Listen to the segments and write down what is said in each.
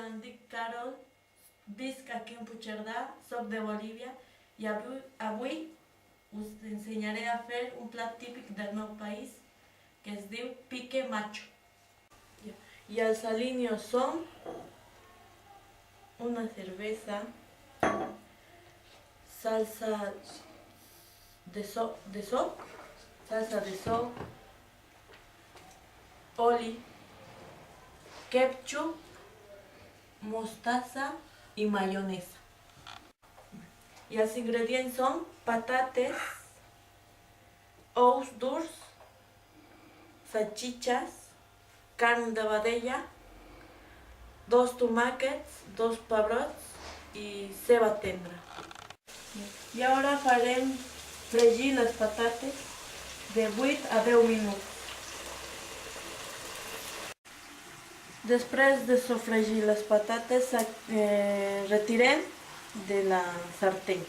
em dic Carol, visc aquí en Puigcerdà, soc de Bolívia i avui us ensenyaré a fer un plat típic del meu país que es diu pique macho. I els aliños són una cerveza, salsa de soc, oli, ketchup, mostaza i mayonesa. I els ingredients són patates, ous durs, salchichas, carn de vedella, 2 tomàquets, 2 pebrots i ceba tendra. I ara farem fregir les patates de 8 a 10 minuts. Després de sofregir les patates, retirem de la sartén.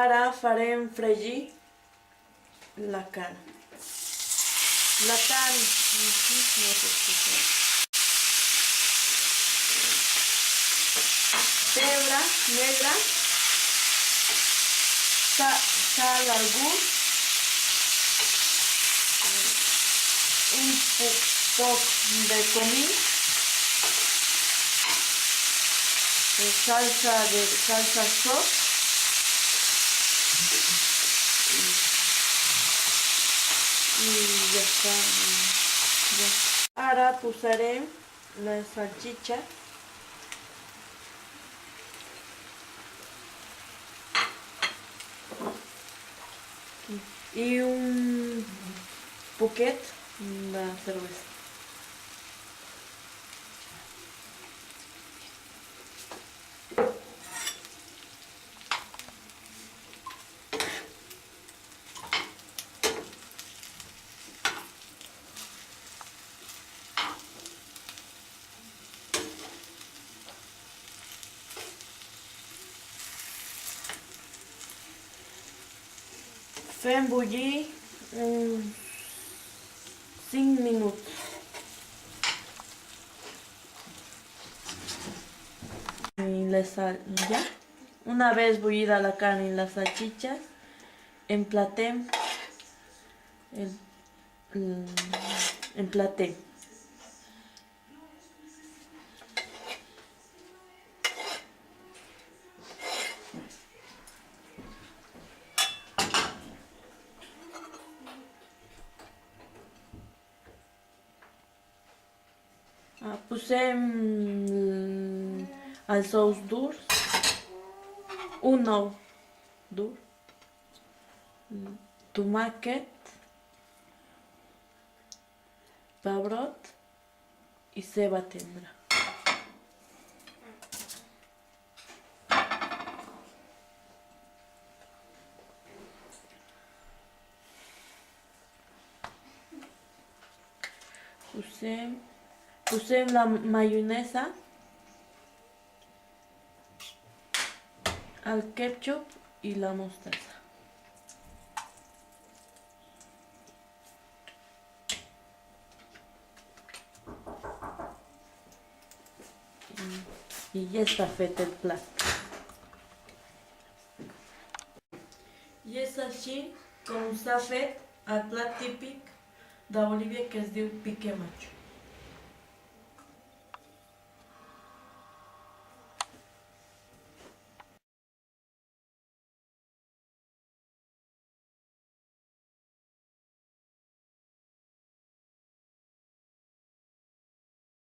Ara farem fregir la carn. La carn pebre negre, sal al gust, un poc de comí, salsa soc i ja està. Ara posarem les salchichas i un poquet de cervesa. Fem bullir uns 5 minuts. Ya, una vez bullida la carne y las salchichas, emplatem posem els ous durs, un ou dur, tomàquet, pebrot i ceba tendra. Posem la maionesa, el ketchup i la mostaza. I ja està fet el plat. I és així com s'ha fet el plat típic de Bolívia que es diu pique macho.